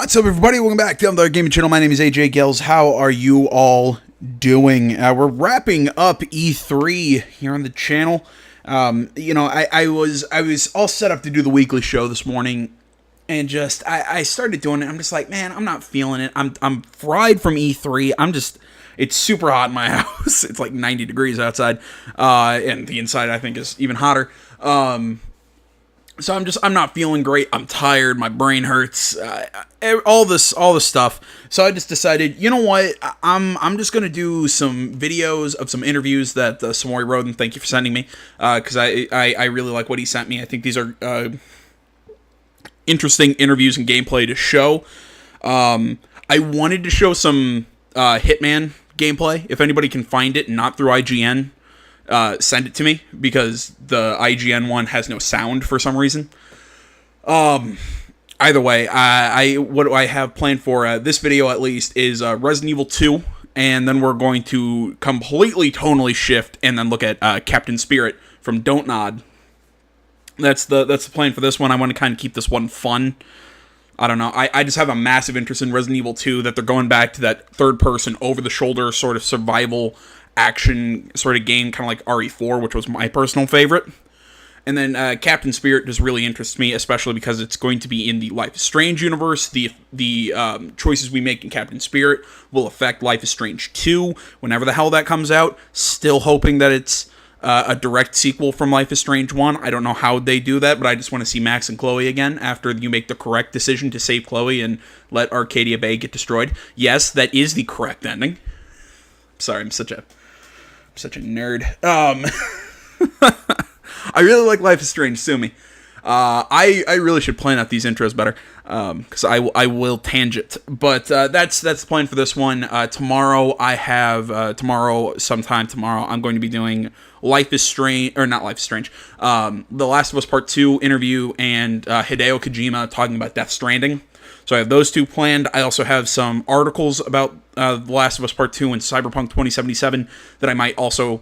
What's up, everybody? Welcome back to the gaming channel. My name is AJ Gales. How are you all doing? We're wrapping up E3 here on the channel. I was all set up to do the weekly show this morning, and I started doing it. I'm just like, man, I'm not feeling it. I'm fried from E3. It's super hot in my house. It's like 90 degrees outside, and the inside I think is even hotter. So I'm not feeling great. I'm tired. My brain hurts. All this stuff. So I just decided, you know what? I'm just gonna do some videos of some interviews that Samori Roden, thank you for sending me, because I really like what he sent me. I think these are interesting interviews and gameplay to show. I wanted to show some Hitman gameplay. If anybody can find it, not through IGN. Send it to me, because the IGN one has no sound for some reason. Either way, what I have planned for this video, at least, is Resident Evil 2, and then we're going to completely tonally shift and then look at Captain Spirit from Don't Nod. That's the plan for this one. I want to kind of keep this one fun. I don't know. I just have a massive interest in Resident Evil 2, that they're going back to that third-person, over-the-shoulder sort of survival action sort of game, kind of like RE4, which was my personal favorite. And then Captain Spirit just really interests me, especially because it's going to be in the Life is Strange universe. The choices we make in Captain Spirit will affect Life is Strange 2, whenever the hell that comes out. Still hoping that it's a direct sequel from Life is Strange 1. I don't know how they do that, but I just want to see Max and Chloe again after you make the correct decision to save Chloe and let Arcadia Bay get destroyed. Yes, that is the correct ending. Sorry, I'm such a nerd. I really like Life is Strange. Sue me. I really should plan out these intros better, because I will tangent. But that's the plan for this one. Tomorrow sometime tomorrow, I'm going to be doing Life is Strange, or not Life is Strange, The Last of Us Part 2 interview, and Hideo Kojima talking about Death Stranding. So I have those two planned. I also have some articles about The Last of Us Part 2 and Cyberpunk 2077 that I might also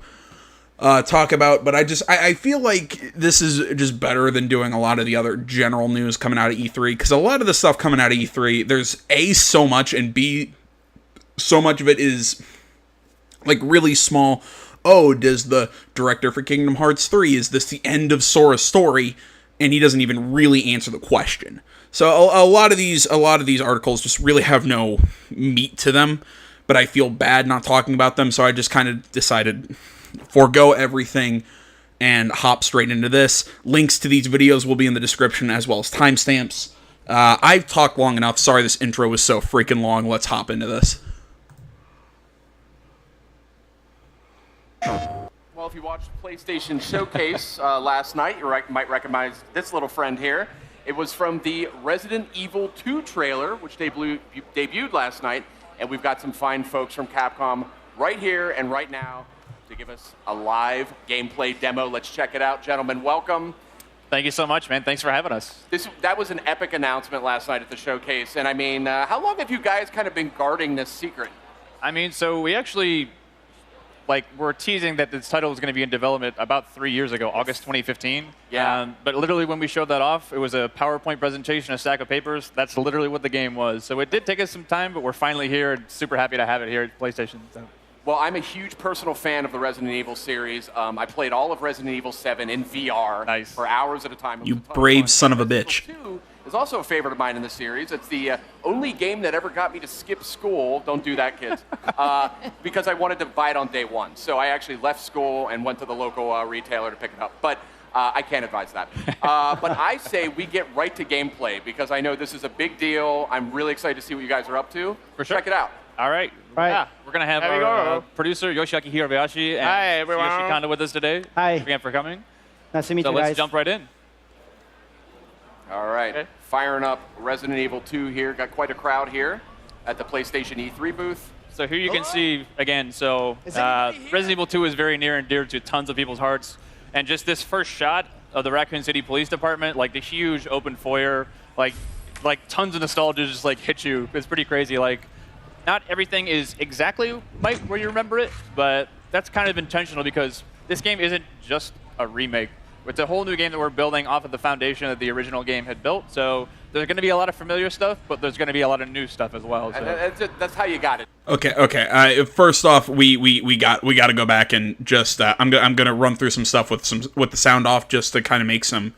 talk about. But I feel like this is just better than doing a lot of the other general news coming out of E3. Because a lot of the stuff coming out of E3, there's A, so much, and B, so much of it is like really small. Oh, does the director for Kingdom Hearts 3, is this the end of Sora's story? And he doesn't even really answer the question. So a lot of these articles just really have no meat to them, but I feel bad not talking about them, so I just kind of decided forego everything and hop straight into this. Links to these videos will be in the description, as well as timestamps. I've talked long enough. Sorry this intro was so freaking long. Let's hop into this. Well, if you watched PlayStation Showcase last night, you might recognize this little friend here. It was from the Resident Evil 2 trailer, which debuted last night, and we've got some fine folks from Capcom right here and right now to give us a live gameplay demo. Let's check it out. Gentlemen, welcome. Thank you so much, man. Thanks for having us. That was an epic announcement last night at the showcase, and I mean, how long have you guys kind of been guarding this secret? I mean, so we actually, we're teasing that this title was going to be in development about 3 years ago, August 2015. Yeah. But literally when we showed that off, it was a PowerPoint presentation, a stack of papers. That's literally what the game was. So it did take us some time, but we're finally here and super happy to have it here at PlayStation. So. Well, I'm a huge personal fan of the Resident Evil series. I played all of Resident Evil 7 in VR for hours at a time. You brave son of a bitch. Resident Evil 2 is also a favorite of mine in the series. It's the only game that ever got me to skip school. Don't do that, kids. Because I wanted to buy it on day one. So I actually left school and went to the local retailer to pick it up. But I can't advise that. But I say we get right to gameplay, because I know this is a big deal. I'm really excited to see what you guys are up to. For sure. Check it out. All right. Yeah, we're going to have our producer, Yoshiaki Hirabayashi, and Yoshi Kondo with us today. Hi. Thanks again for coming. Nice to meet you guys. So let's jump right in. All right. Okay. Firing up Resident Evil 2 here. Got quite a crowd here at the PlayStation E3 booth. So here you can see, again, Resident Evil 2 is very near and dear to tons of people's hearts. And just this first shot of the Raccoon City Police Department, like the huge open foyer, like tons of nostalgia just hit you. It's pretty crazy. Not everything is exactly where you remember it, but that's kind of intentional, because this game isn't just a remake. It's a whole new game that we're building off of the foundation that the original game had built. So there's going to be a lot of familiar stuff, but there's going to be a lot of new stuff as well. So. That's how you got it. Okay. First off, we got to go back and just I'm gonna run through some stuff with the sound off just to kind of make some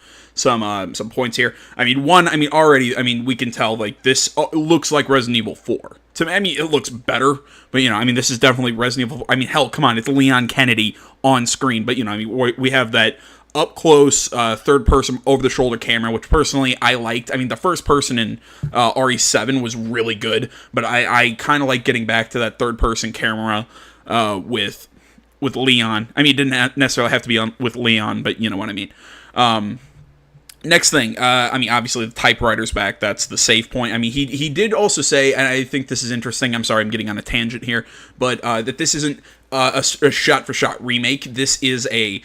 points here. Already we can tell like this looks like Resident Evil 4. To me, it looks better, but this is definitely Resident Evil. Hell, come on, it's Leon Kennedy on screen, but we have that up close third person over the shoulder camera, which personally I liked. The first person in RE7 was really good, but I kind of like getting back to that third person camera with Leon. It didn't necessarily have to be with Leon, but you know what I mean. Next thing, obviously the typewriter's back. That's the save point. He did also say, and I think this is interesting. I'm sorry, I'm getting on a tangent here, but that this isn't a shot-for-shot remake. This is a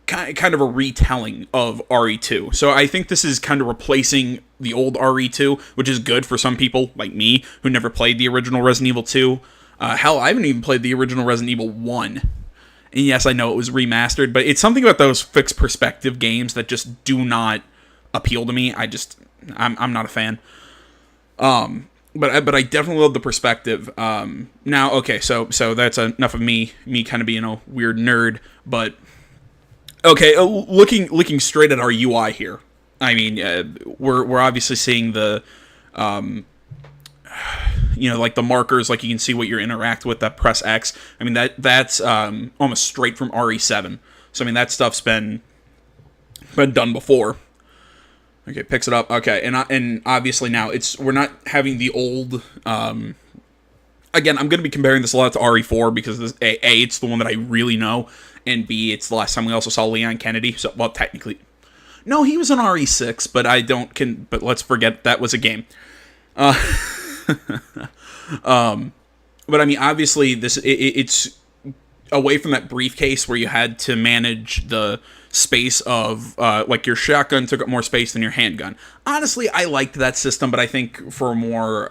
kind of a retelling of RE2. So I think this is kind of replacing the old RE2, which is good for some people like me who never played the original Resident Evil 2. Hell, I haven't even played the original Resident Evil 1. And yes, I know it was remastered, but it's something about those fixed perspective games that just do not appeal to me. I'm not a fan. But I definitely love the perspective. Now, okay, so that's enough of me kind of being a weird nerd, but okay, looking straight at our UI here. We're obviously seeing the like the markers, like you can see what you're interact with, that press X. That's almost straight from RE7. So that stuff's been done before. Okay, picks it up. Okay, and obviously now we're not having the old. Again, I'm going to be comparing this a lot to RE4 because it's the one that I really know, and B, it's the last time we also saw Leon Kennedy. So, well, technically, no, he was in RE6, but but let's forget that was a game. But obviously, it's away from that briefcase where you had to manage the space of like your shotgun took up more space than your handgun. Honestly, I liked that system, but I think for a more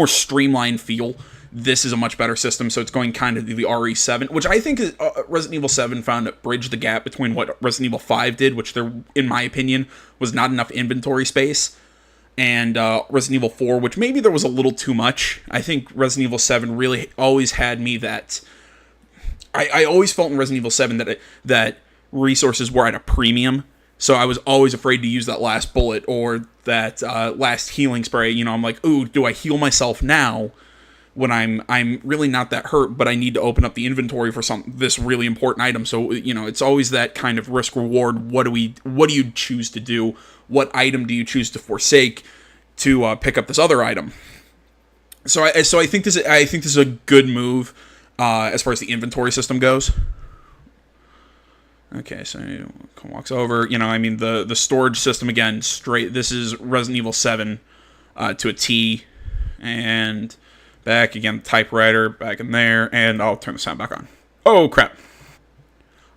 streamlined feel, this is a much better system. So it's going kind of to the RE7, which I think is, Resident Evil 7 found it bridged the gap between what Resident Evil 5 did, which there, in my opinion, was not enough inventory space, and Resident Evil 4, which maybe there was a little too much. I think Resident Evil 7 really always had me that. I always felt in Resident Evil 7 that resources were at a premium, so I was always afraid to use that last bullet or that last healing spray. I'm like, ooh, do I heal myself now when I'm really not that hurt, but I need to open up the inventory for this really important item? So it's always that kind of risk reward. What do you choose to do? What item do you choose to forsake to pick up this other item? So I think this is a good move. As far as the inventory system goes. Okay, so walks over. The storage system again, straight. This is Resident Evil 7 to a T, and back again. Typewriter back in there, and I'll turn the sound back on. Oh crap!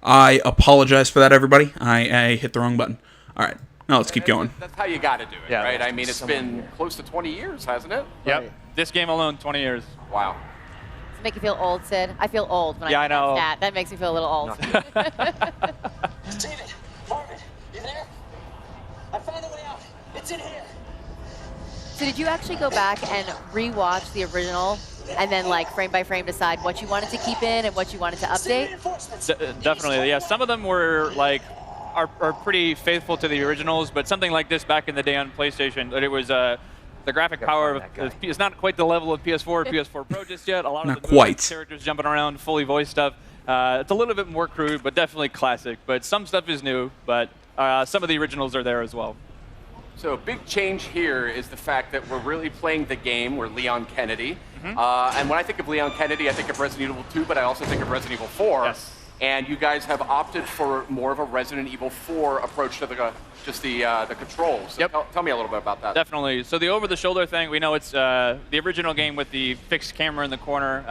I apologize for that, everybody. I hit the wrong button. All right, now let's keep going. That's how you got to do it, right? It's been close to 20 years, hasn't it? Yep. Right. This game alone, 20 years. Wow. Does it make you feel old, Sid? I feel old when I know. That makes me feel a little old. David, Marvin, you there? I found a way out. It's in here. So did you actually go back and rewatch the original and then like frame by frame decide what you wanted to keep in and what you wanted to update? Definitely, yeah. Some of them were like are pretty faithful to the originals, but something like this back in the day on PlayStation, that it was the graphic power is not quite the level of PS4 or PS4 Pro just yet. A lot of the characters jumping around, fully voiced stuff. It's a little bit more crude, but definitely classic. But some stuff is new, but some of the originals are there as well. So a big change here is the fact that we're really playing the game. We're Leon Kennedy. And when I think of Leon Kennedy, I think of Resident Evil 2, but I also think of Resident Evil 4. Yes. And you guys have opted for more of a Resident Evil 4 approach to the controls. So yep. Tell me a little bit about that. Definitely. So the over-the-shoulder thing, we know it's the original game with the fixed camera in the corner.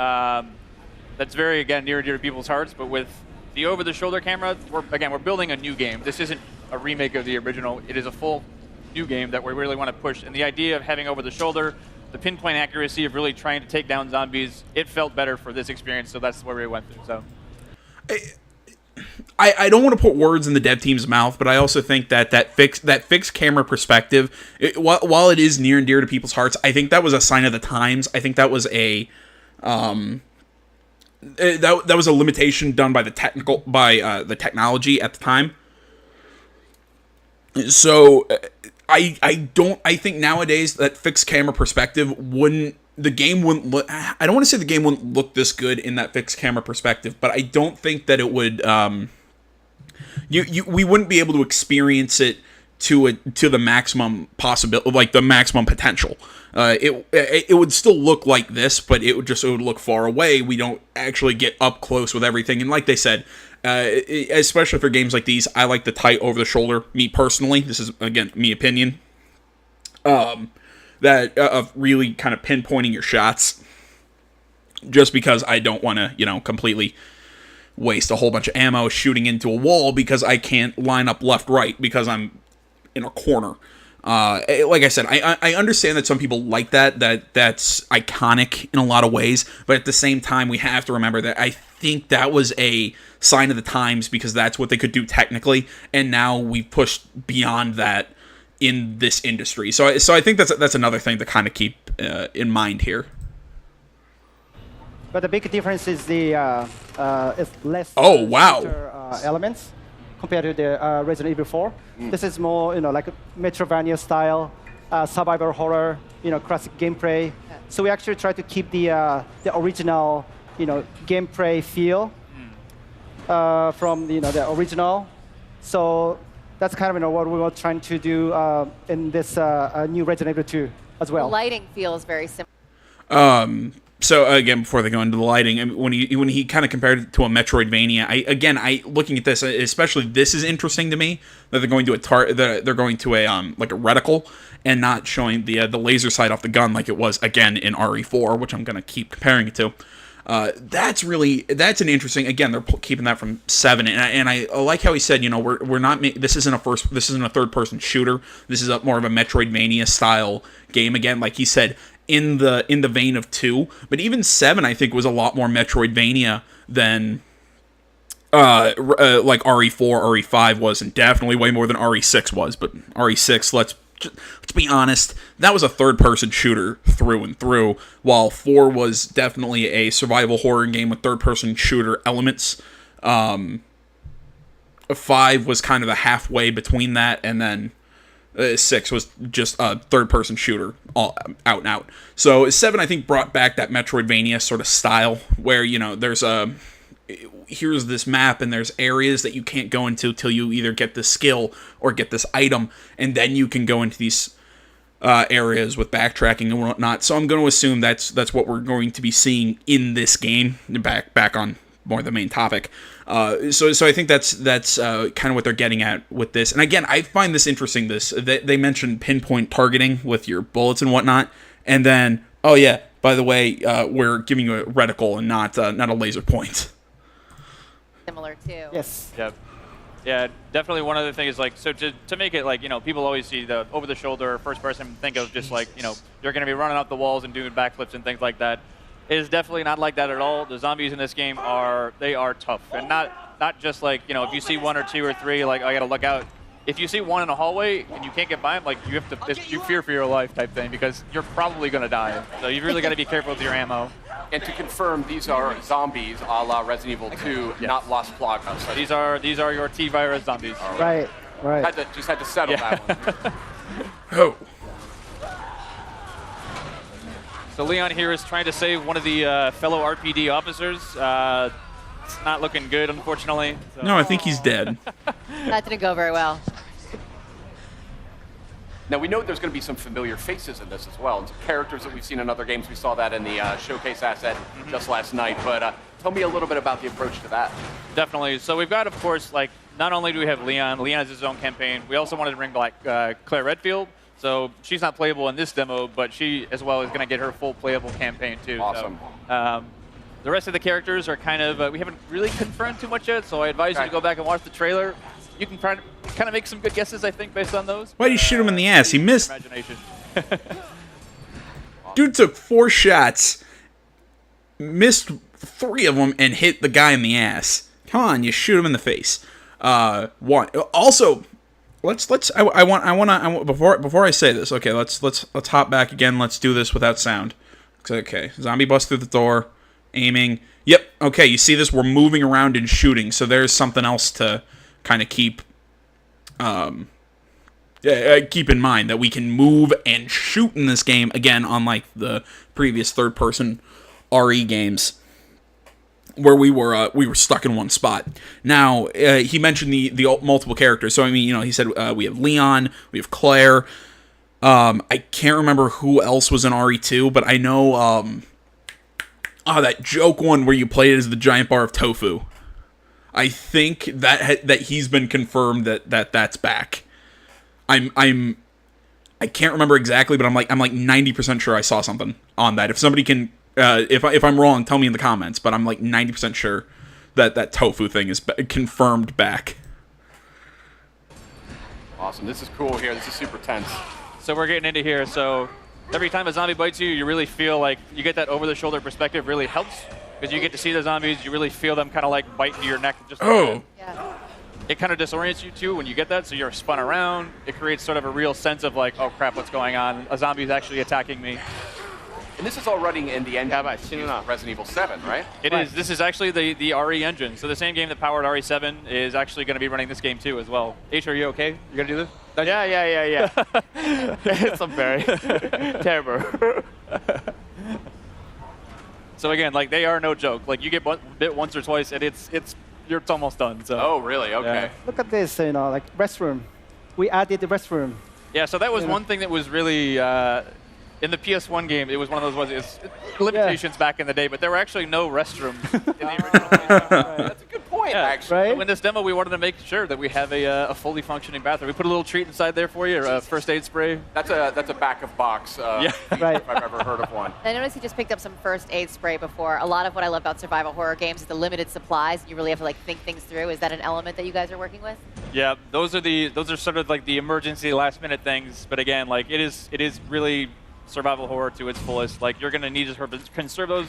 That's very, again, near and dear to people's hearts. But with the over-the-shoulder camera, we're building a new game. This isn't a remake of the original. It is a full new game that we really want to push. And the idea of having over-the-shoulder, the pinpoint accuracy of really trying to take down zombies, it felt better for this experience. So that's where we went through. So. I don't want to put words in the dev team's mouth, but I also think that fixed camera perspective, while it is near and dear to people's hearts, I think that was a sign of the times. I think that was a that was a limitation done by the technology at the time. So I think nowadays that fixed camera perspective wouldn't look. I don't want to say the game wouldn't look this good in that fixed camera perspective, but I don't think that it would. We wouldn't be able to experience it to the maximum possibility, like the maximum potential. It would still look like this, but it would look far away. We don't actually get up close with everything. And like they said, especially for games like these, I like the tight over the shoulder. Me personally, this is again me opinion. That of really kind of pinpointing your shots, just because I don't want to completely waste a whole bunch of ammo shooting into a wall because I can't line up left-right because I'm in a corner. Like I said, I understand that some people like that's iconic in a lot of ways, but at the same time, we have to remember that I think that was a sign of the times because that's what they could do technically, and now we've pushed beyond that in this industry. So I think that's another thing to kind of keep in mind here. But the big difference is it's less elements compared to the Resident Evil 4. This is more, like a Metroidvania style, survival horror, classic gameplay. So we actually try to keep the original, gameplay feel from the original. So that's kind of what we were trying to do in this new Resident Evil 2 as well. The lighting feels very similar. So again, before they go into the lighting, I mean, when he kind of compared it to a Metroidvania, I looking at this, especially this is interesting to me that they're going to they're going to a like a reticle and not showing the laser sight off the gun like it was again in RE4, which I'm going to keep comparing it to. That's an interesting. Again, they're keeping that from 7, and I like how he said, we're not. This isn't a third person shooter. This is more of a Metroidvania style game. Again, like he said, in the vein of 2, but even 7 I think was a lot more Metroidvania than like RE4, RE5 was, and definitely way more than RE6 was. But RE6, let's be honest, that was a third-person shooter through and through, while 4 was definitely a survival horror game with third-person shooter elements. 5 was kind of a halfway between that, and then 6 was just a third-person shooter, all out and out. So 7, I think, brought back that Metroidvania sort of style, where, there's here's this map, and there's areas that you can't go into till you either get this skill or get this item, and then you can go into these areas with backtracking and whatnot. So I'm going to assume that's what we're going to be seeing in this game. Back on more the main topic. So I think that's kind of what they're getting at with this. And again, I find this interesting. They mentioned pinpoint targeting with your bullets and whatnot, and then by the way, we're giving you a reticle and not a laser point. Similar too. Yes. Yep. Yeah, definitely one other thing is so to make it people always see the over the shoulder first person, think of just you're going to be running up the walls and doing backflips and things like that. It is definitely not like that at all. The zombies in this game are tough, and not just if you see 1 or 2 or 3, I got to look out. If you see one in a hallway and you can't get by them, you have to you fear for your life type thing, because you're probably going to die. So you really got to be careful with your ammo. And to confirm, these are zombies a la Resident Evil 2, Yes. not Las Plagas. So these are your T-virus zombies. Right. Just had to settle that one. Oh. So Leon here is trying to save one of the fellow RPD officers. It's not looking good, unfortunately. So. No, I think he's dead. That didn't go very well. Now, we know there's going to be some familiar faces in this as well, and some characters that we've seen in other games. We saw that in the showcase asset just last night. But tell me a little bit about the approach to that. Definitely. So we've got, of course, not only do we have Leon has his own campaign, we also wanted to bring back Claire Redfield. So she's not playable in this demo, but she, as well, is going to get her full playable campaign, too. Awesome. So, the rest of the characters are kind of, we haven't really confirmed too much yet, so I advise you to go back and watch the trailer. You can kind of make some good guesses, I think, based on those. Why'd you shoot him in the ass? He missed. Imagination. Dude took 4 shots, missed 3 of them, and hit the guy in the ass. Come on, you shoot him in the face. One. Also, I want before I say this. Okay, let's hop back again. Let's do this without sound. Okay, zombie busts through the door, aiming. Yep. Okay, you see this? We're moving around and shooting. So there's something else to kind of keep in mind, that we can move and shoot in this game, again, unlike the previous third-person RE games where we were stuck in one spot. Now, he mentioned the multiple characters. So, I mean, he said we have Leon, we have Claire. I can't remember who else was in RE2, but I know that joke one where you played as the giant bar of tofu. I think that he's been confirmed that's back. I can't remember exactly, but I'm like 90% sure I saw something on that. If somebody can, if I'm wrong, tell me in the comments. But I'm like 90% sure that tofu thing is confirmed back. Awesome. This is cool here. This is super tense. So we're getting into here. So every time a zombie bites you, you really feel like you get that over-the-shoulder perspective. Really helps because you get to see the zombies. You really feel them kind of like bite into your neck. Just Yeah. It kind of disorients you too when you get that, so you're spun around. It creates sort of a real sense of like, oh crap, what's going on? A zombie is actually attacking me. And this is all running in the engine of Resident Evil 7, right? It is. This is actually the RE engine. So the same game that powered RE7 is actually going to be running this game too as well. H, are you okay? You going to do this? Yeah. It's a very terrible. So again, like they are no joke. Like you get bit once or twice, and it's almost done. So. Oh, really? Okay. Yeah. Look at this, like restroom. We added the restroom. Yeah, so that was one thing that was really in the PS1 game. It was one of those limitations back in the day, but there were actually no restrooms in the original PS1. That's a good point, Yeah. actually. Right? So in this demo, we wanted to make sure that we have a fully functioning bathroom. We put a little treat inside there for you, or a first aid spray. That's a backup box. Yeah. Right. If I've ever heard of one. I noticed he just picked up some first aid spray before. A lot of what I love about survival horror games is the limited supplies. You really have to like think things through. Is that an element that you guys are working with? Yeah, those are sort of like the emergency last minute things. But again, like it is really survival horror to its fullest. Like you're gonna need to conserve those.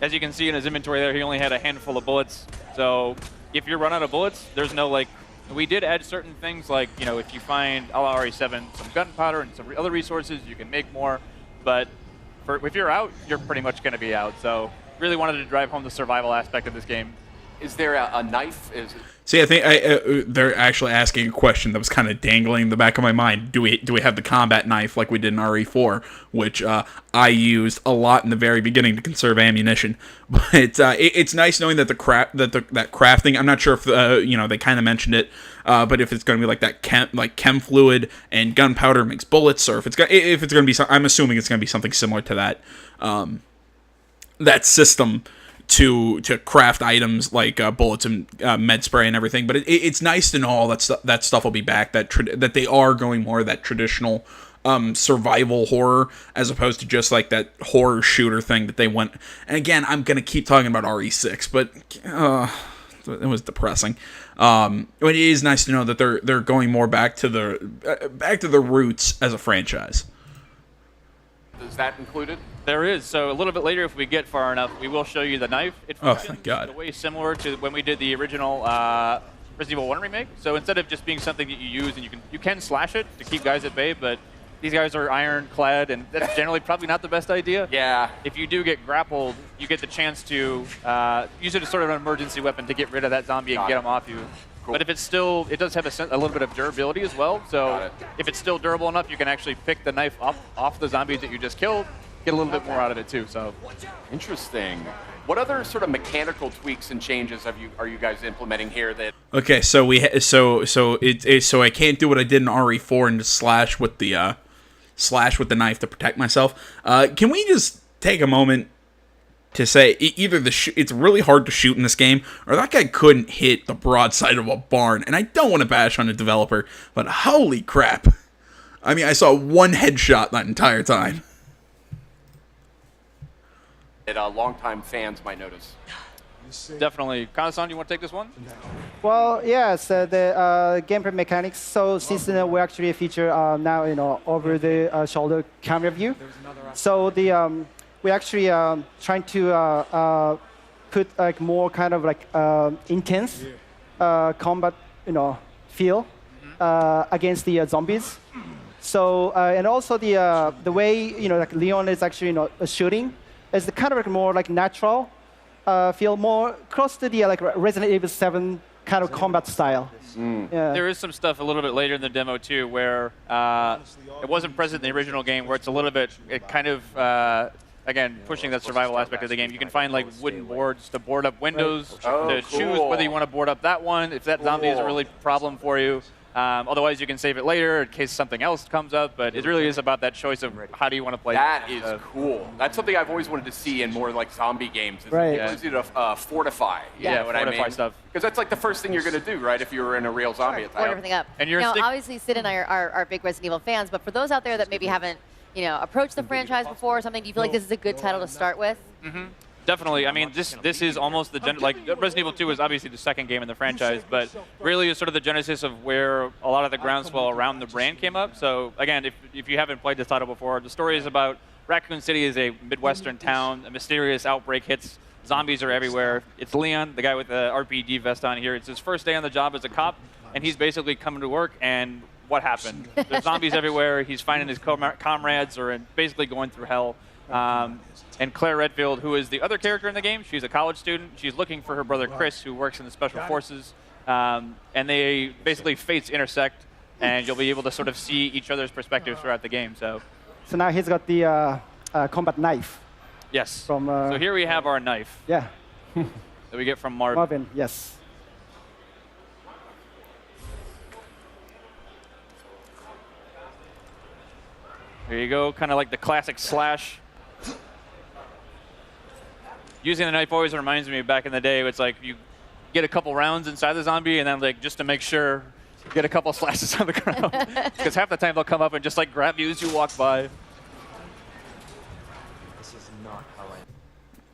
As you can see in his inventory there, he only had a handful of bullets. So if you run out of bullets, there's no like. We did add certain things like, if you find a la RE7 some gunpowder and some other resources, you can make more. But if you're out, you're pretty much going to be out. So really wanted to drive home the survival aspect of this game. Is there a knife? See, I think they're actually asking a question that was kind of dangling in the back of my mind. Do we have the combat knife like we did in RE4, which I used a lot in the very beginning to conserve ammunition? But it's nice knowing that that crafting. I'm not sure if they kind of mentioned it, but if it's going to be like that chem fluid and gunpowder makes bullets, or if it's going to be, I'm assuming it's going to be something similar to that system. To craft items like bullets and med spray and everything, but it's nice to know all that stuff will be back. That they are going more of that traditional survival horror as opposed to just like that horror shooter thing that they went. And again, I'm gonna keep talking about RE6, but it was depressing. It is nice to know that they're going more back to the roots as a franchise. Is that included? There is. So a little bit later, if we get far enough, we will show you the knife. It thank God. in a way similar to when we did the original Resident Evil 1 remake. So instead of just being something that you use and you can slash it to keep guys at bay, but these guys are ironclad, and that's generally probably not the best idea. Yeah. If you do get grappled, you get the chance to use it as sort of an emergency weapon to get rid of that zombie and get him off you. Cool. But if it's still, it does have a little bit of durability as well. So if it's still durable enough, you can actually pick the knife up off the zombies that you just killed, get a little bit more out of it too. So Interesting. What other sort of mechanical tweaks and changes are you guys implementing here? That Okay, so so I can't do what I did in RE4 and just slash with the knife to protect myself. Can we just take a moment to say either it's really hard to shoot in this game, or that guy couldn't hit the broadside of a barn? And I don't want to bash on a developer, but holy crap! I mean, I saw one headshot that entire time. that longtime fans might notice. definitely. Kana-san, you want to take this one? Well, yes, the gameplay mechanics. So since we actually feature now over the shoulder camera view. So the we actually trying to put like more kind of like intense combat, feel against the zombies. So and also the way like Leon is actually shooting is the kind of like more like natural feel, more close to the like Resident Evil 7 kind of combat style. Yeah. There is some stuff a little bit later in the demo too, where it wasn't present in the original game, where it's a little bit, again, pushing that survival aspect of the game. You can find like wooden boards to board up windows, to choose whether you want to board up that one, if that zombie is a really problem for you. Otherwise, you can save it later in case something else comes up, but it really is about that choice of how do you want to play. That is cool. That's something I've always wanted to see in more like zombie games. Is right. the ability to fortify. Yeah, what fortify I mean? stuff. Because that's like the first thing you're going to do, right? If you were in a real zombie attack. Board everything up. And you're obviously, Sid and I are big Resident Evil fans, but for those out there that maybe haven't, approached the franchise before or something, do you feel like this is a good title to start with? Mm-hmm. Definitely. I mean, this is almost the like Resident Evil 2 is obviously the second game in the franchise, but really is sort of the genesis of where a lot of the groundswell around the brand came up. So again, if you haven't played this title before, the story is about Raccoon City is a Midwestern town. A mysterious outbreak hits. Zombies are everywhere. It's Leon, the guy with the RPG vest on here. It's his first day on the job as a cop, and he's basically coming to work, and what happened? There's zombies everywhere. He's finding his comrades or basically going through hell. And Claire Redfield, who is the other character in the game, she's a college student. She's looking for her brother Chris, who works in the Special Forces. And they basically fates intersect, and you'll be able to sort of see each other's perspectives throughout the game. So now he's got the combat knife. Yes. So here we have our knife. Yeah. That we get from Marvin. Marvin, yes. There you go, kind of like the classic slash. Using the knife always reminds me of back in the day, it's like you get a couple rounds inside the zombie, and then like just to make sure, get a couple slashes on the ground. Because half the time they'll come up and just like grab you as you walk by.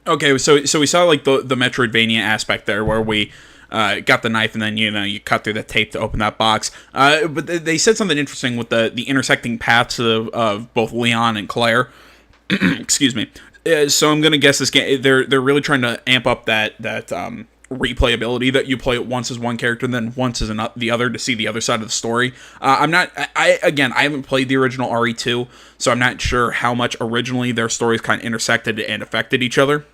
Okay, so we saw like the Metroidvania aspect there, where we got the knife and then you cut through the tape to open that box. But they said something interesting with the intersecting paths of both Leon and Claire. Excuse me. So I'm gonna guess this game. They're really trying to amp up that replayability, that you play it once as one character and then once as the other to see the other side of the story. I haven't played the original RE2, so I'm not sure how much originally their stories kind of intersected and affected each other.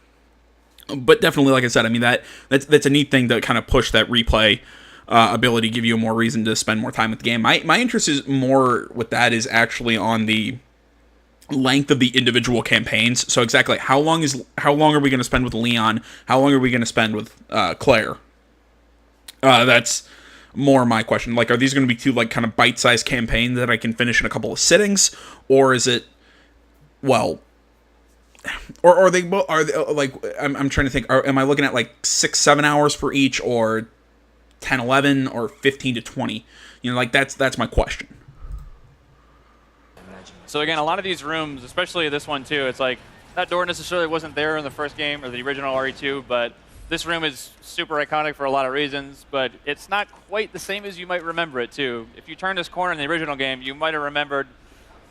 But definitely, like I said, I mean that's a neat thing to kind of push that replay ability, give you more reason to spend more time with the game. My interest is more with that is actually on the length of the individual campaigns. So exactly how long are we going to spend with Leon? How long are we going to spend with Claire? That's more my question. Like, are these going to be two like kind of bite-sized campaigns that I can finish in a couple of sittings, or is it, well, or are they like I'm trying to think? Am I looking at like 6-7 hours for each, or 10-11, or 15 to 20? Like that's my question. So again, a lot of these rooms, especially this one too, it's like that door necessarily wasn't there in the first game or the original RE2, but this room is super iconic for a lot of reasons, but it's not quite the same as you might remember it too. If you turn this corner in the original game, you might have remembered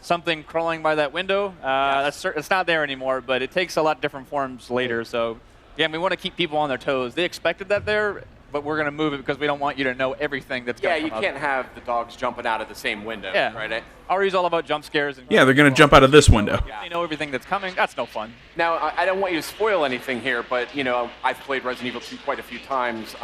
something crawling by that window. It's not there anymore, but it takes a lot different forms later. So again, we want to keep people on their toes. They expected that there, but we're going to move it because we don't want you to know everything that's going to come you can't have the dogs jumping out of the same window, right? RE's all about jump scares. And yeah, they're going to jump out of this window. They know everything that's coming. That's no fun. Now, I don't want you to spoil anything here, but, I've played Resident Evil 2 quite a few times.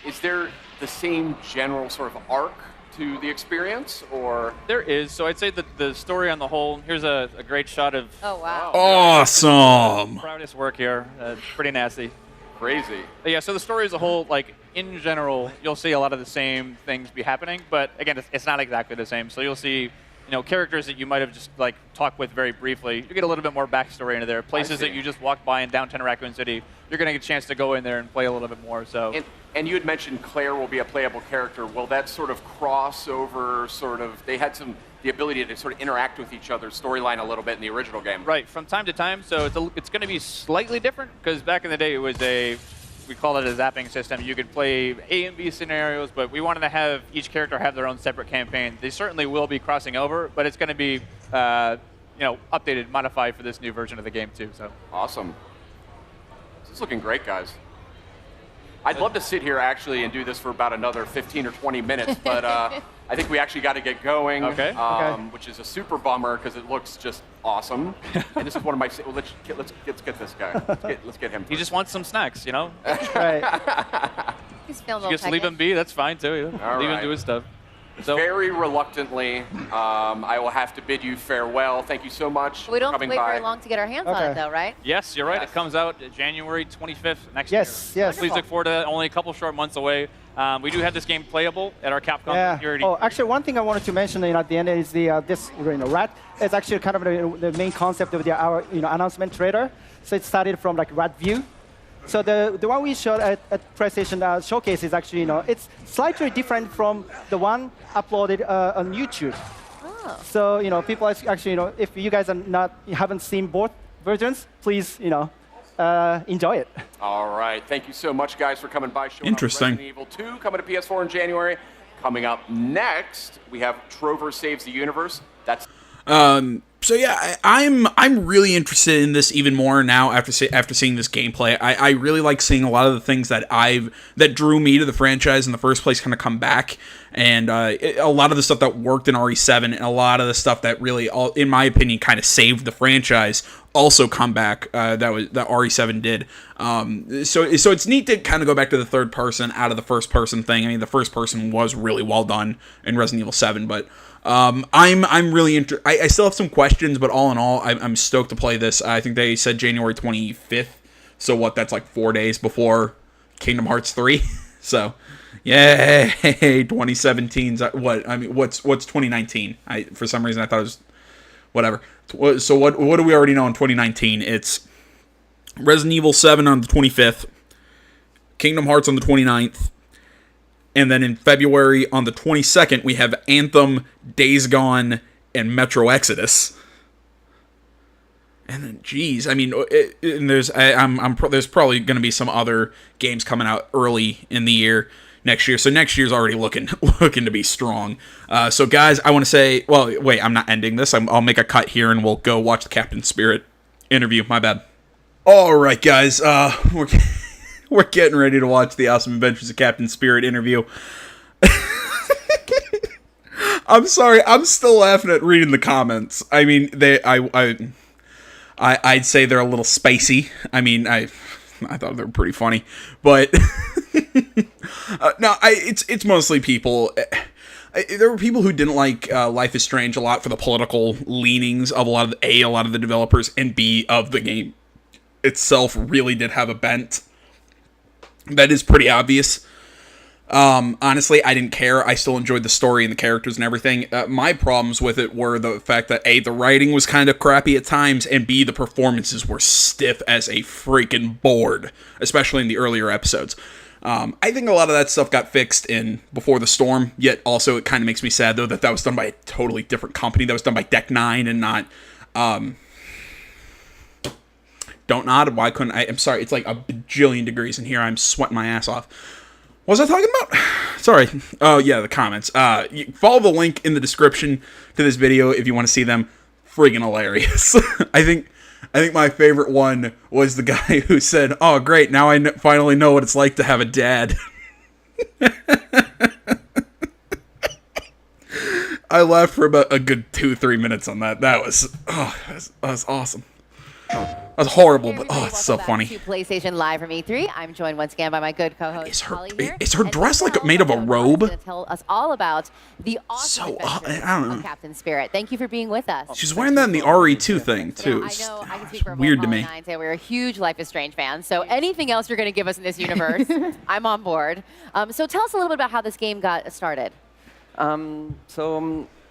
Is there the same general sort of arc to the experience, or? There is. So I'd say that the story on the whole, here's a great shot of... Oh, wow. Awesome. Proudest work here. Pretty nasty. Crazy. But yeah, so the story as a whole, like, in general, you'll see a lot of the same things be happening, but again, it's not exactly the same. So you'll see, characters that you might have just, like, talked with very briefly. You get a little bit more backstory into there. Places that you just walked by in downtown Raccoon City, you're going to get a chance to go in there and play a little bit more, so... And you had mentioned Claire will be a playable character. Will that sort of cross over, they had the ability to sort of interact with each other's storyline a little bit in the original game? Right, from time to time, so it's going to be slightly different, because back in the day it was we call it a zapping system. You could play A and B scenarios, but we wanted to have each character have their own separate campaign. They certainly will be crossing over, but it's going to be, updated, modified for this new version of the game too. So awesome. This is looking great, guys. I'd love to sit here actually and do this for about another 15 or 20 minutes, but I think we actually got to get going. Okay. Which is a super bummer because it looks just awesome. And this is one of my. Well, let's get this guy. Let's get him. He just wants some snacks, you know. Right. He's feeling a You little just leave him peckish. be. That's fine too. You know? All Leave right. him do his stuff. So Very reluctantly, I will have to bid you farewell. Thank you so much We don't for have to coming wait by. very long to get our hands on Okay. it, though, right? yes, you're right. Yes. It comes out January 25th next Yes, year. yes. Please look forward to it. Only a couple short months away. We do have this game playable at our Capcom Yeah. Security. Oh, actually, one thing I wanted to mention at the end is this rat. It's actually kind of the main concept of our announcement trailer. So it started from like rat view. So the one we showed at PlayStation Showcase is actually it's slightly different from the one uploaded on YouTube. Oh. So people actually if you guys haven't seen both versions, please enjoy it. All right. Thank you so much, guys, for coming by. Showing Interesting. Resident Evil 2 coming to PS4 in January. Coming up next, we have Trover Saves the Universe. That's So yeah, I'm really interested in this even more now after seeing this gameplay. I really like seeing a lot of the things that drew me to the franchise in the first place kind of come back, and a lot of the stuff that worked in RE7 and a lot of the stuff that really, in my opinion, kind of saved the franchise also come back. That RE7 did. So it's neat to kind of go back to the third person out of the first person thing. I mean, the first person was really well done in Resident Evil 7, but. I'm really I still have some questions, but all in all, I'm stoked to play this. I think they said January 25th. So what? That's like 4 days before Kingdom Hearts 3. So, yay, 2017's what? I mean, what's 2019? For some reason I thought it was whatever. So what do we already know in 2019? It's Resident Evil 7 on the 25th, Kingdom Hearts on the 29th. And then in February, on the 22nd, we have Anthem, Days Gone, and Metro Exodus. And then, geez, I mean, there's probably going to be some other games coming out early in the year next year. So next year's already looking to be strong. So guys, I want to say, well, wait, I'm not ending this. I'll make a cut here, and we'll go watch the Captain Spirit interview. My bad. All right, guys, we're getting ready to watch the Awesome Adventures of Captain Spirit interview. I'm sorry, I'm still laughing at reading the comments. I mean, I'd say they're a little spicy. I mean, I thought they were pretty funny, but no, it's mostly people. There were people who didn't like Life is Strange a lot for the political leanings of a lot of the developers, and B, of the game itself really did have a bent. That is pretty obvious. Honestly, I didn't care. I still enjoyed the story and the characters and everything. My problems with it were the fact that A, the writing was kind of crappy at times, and B, the performances were stiff as a freaking board, especially in the earlier episodes. I think a lot of that stuff got fixed in Before the Storm, yet also it kind of makes me sad, though, that was done by a totally different company. That was done by Deck 9 and not... Don't nod. Why couldn't I? I'm sorry. It's like a bajillion degrees in here. I'm sweating my ass off. What was I talking about? Sorry. Oh, yeah, the comments. Follow the link in the description to this video if you want to see them. Friggin' hilarious. I think my favorite one was the guy who said, "Oh, great, now I finally know what it's like to have a dad." I laughed for about a good 2-3 minutes on that. That was awesome. That was horrible, but it's so funny. To PlayStation Live from E3. I'm joined once again by my good co-host Holly here. Is her And dress like Michelle made of a Bowman robe? is gonna tell us all about the awesome adventures I don't know. of Captain Spirit. Thank you for being with us. She's wearing that in the RE2 thing, too. I It's know I can speak for weird both to Holly me. and I and say we're a huge Life is Strange fans. So anything else you're going to give us in this universe, I'm on board. So tell us a little bit about how this game got started.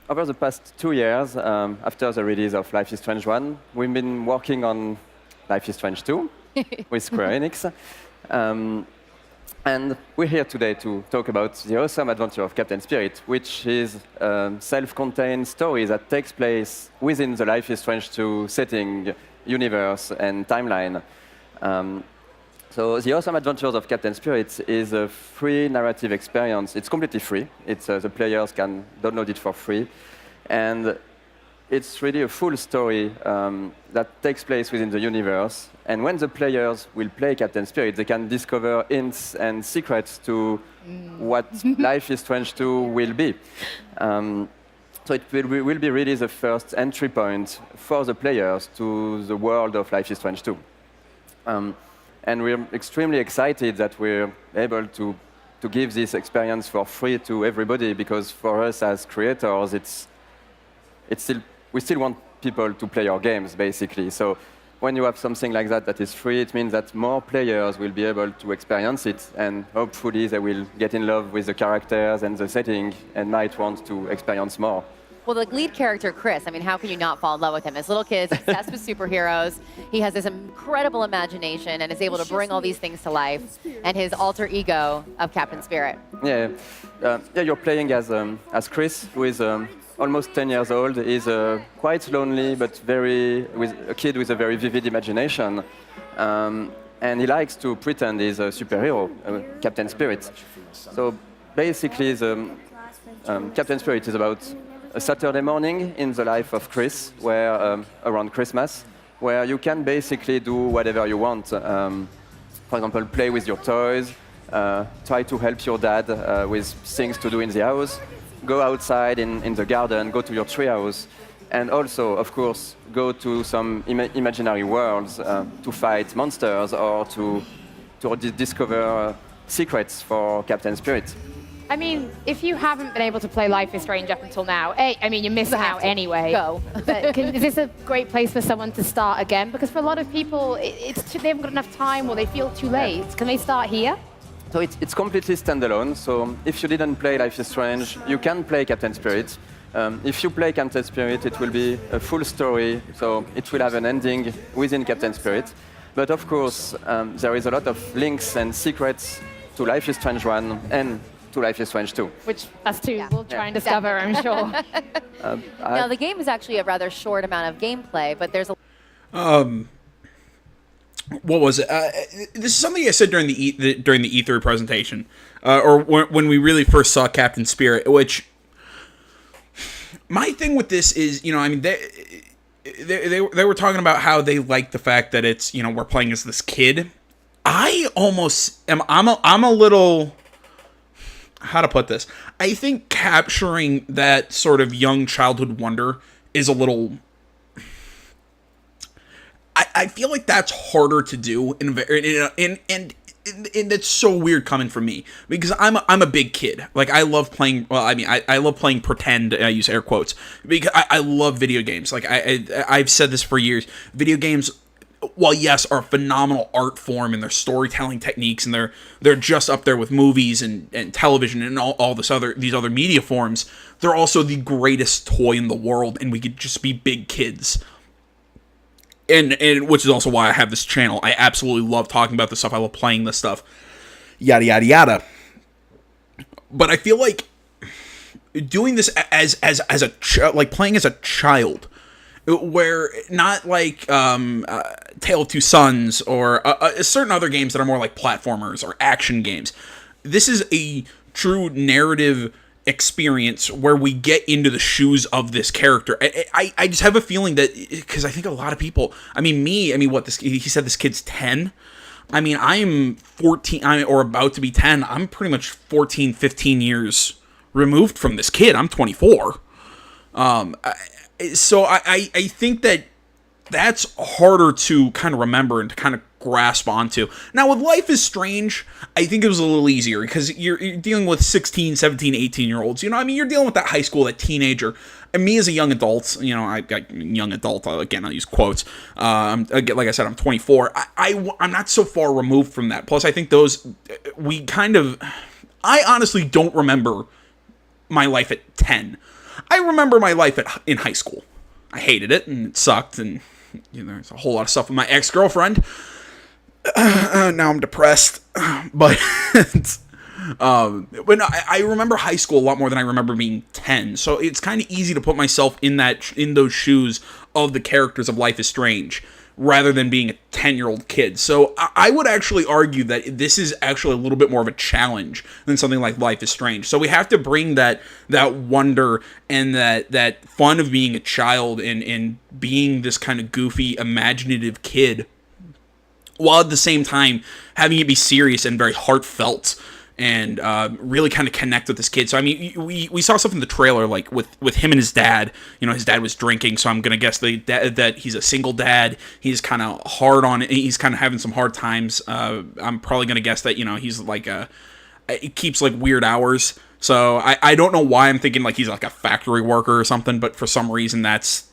Over the past 2 years, after the release of Life is Strange 1, we've been working on Life is Strange 2 with Square Enix. And we're here today to talk about the awesome adventure of Captain Spirit, which is a self-contained story that takes place within the Life is Strange 2 setting, universe, and timeline. So the awesome adventures of Captain Spirit is a free narrative experience. It's completely free. The players can download it for free. And it's really a full story that takes place within the universe. And when the players will play Captain Spirit, they can discover hints and secrets to what Life is Strange 2 will be. So it will be really the first entry point for the players to the world of Life is Strange 2. And we're extremely excited that we're able to give this experience for free to everybody, because for us as creators, we still want people to play our games, basically. So when you have something like that that is free, it means that more players will be able to experience it, and hopefully they will get in love with the characters and the setting and might want to experience more. Well, the lead character, Chris, I mean, how can you not fall in love with him? This little kid's obsessed with superheroes. He has this incredible imagination and is able to bring all these things to life, and his alter ego of Captain Spirit. Yeah, you're playing as Chris, who is almost 10 years old. He's quite lonely, but with a kid with a very vivid imagination. And he likes to pretend he's a superhero, Captain Spirit. So basically, Captain Spirit is about a Saturday morning in the life of Chris, where around Christmas, where you can basically do whatever you want. For example, play with your toys, try to help your dad with things to do in the house, go outside in the garden, go to your treehouse, and also, of course, go to some imaginary worlds to fight monsters or to discover secrets for Captain Spirit. I mean, if you haven't been able to play Life is Strange up until now, you're missing out anyway. Go. But is this a great place for someone to start again? Because for a lot of people, they haven't got enough time or they feel too late. Can they start here? So it's completely standalone. So if you didn't play Life is Strange, you can play Captain Spirit. If you play Captain Spirit, it will be a full story. So it will have an ending within Captain Spirit. But of course, there is a lot of links and secrets to Life is Strange 1 and to Life is Strange 2. Which us too will try and discover, I'm sure. Now, the game is actually a rather short amount of gameplay, but there's a... What was it? This is something I said during the E3 presentation, or when we really first saw Captain Spirit. Which my thing with this is, I mean, they were talking about how they like the fact that it's, we're playing as this kid. I almost am. I'm a little. How to put this? I think capturing that sort of young childhood wonder is a little. I feel like that's harder to do, and it's so weird coming from me, because I'm a big kid. Like, I love playing. Well, I mean, I love playing pretend. I use air quotes because I love video games. Like I've said this for years. Video games, while yes, are a phenomenal art form and their storytelling techniques, and they're just up there with movies and television and all these other media forms. They're also the greatest toy in the world, and we could just be big kids. And which is also why I have this channel. I absolutely love talking about this stuff. I love playing this stuff. Yada, yada, yada. But I feel like doing this as like playing as a child, where not like Tale of Two Sons or certain other games that are more like platformers or action games. This is a true narrative experience where we get into the shoes of this character. I just have a feeling that, because I think a lot of people, he said this kid's 10. I mean, I'm 14, or about to be 10. I'm pretty much 14, 15 years removed from this kid. I'm 24. So I think that that's harder to kind of remember and to kind of grasp onto. Now, with Life is Strange, I think it was a little easier, because you're dealing with 16, 17, 18-year-olds. You're dealing with that high school, that teenager. And me as a young adult, I got young adult, again, I'll use quotes. Like I said, I'm 24. I'm not so far removed from that. Plus, I think I honestly don't remember my life at 10. I remember my life in high school. I hated it, and it sucked, and there's a whole lot of stuff with my ex-girlfriend. Now I'm depressed, but I remember high school a lot more than I remember being 10. So it's kind of easy to put myself in those shoes of the characters of Life is Strange, rather than being a 10-year-old kid. So I would actually argue that this is actually a little bit more of a challenge than something like Life is Strange. So we have to bring that wonder and that fun of being a child and being this kind of goofy, imaginative kid, while at the same time having it be serious and very heartfelt, and really kind of connect with this kid. So I mean, we saw stuff in the trailer, like with him and his dad. You know, his dad was drinking, so I'm gonna guess that he's a single dad. He's kind of hard on it. He's kind of having some hard times. I'm probably gonna guess that, you know, he's like he keeps like weird hours. So I don't know why I'm thinking like he's like a factory worker or something, but for some reason that's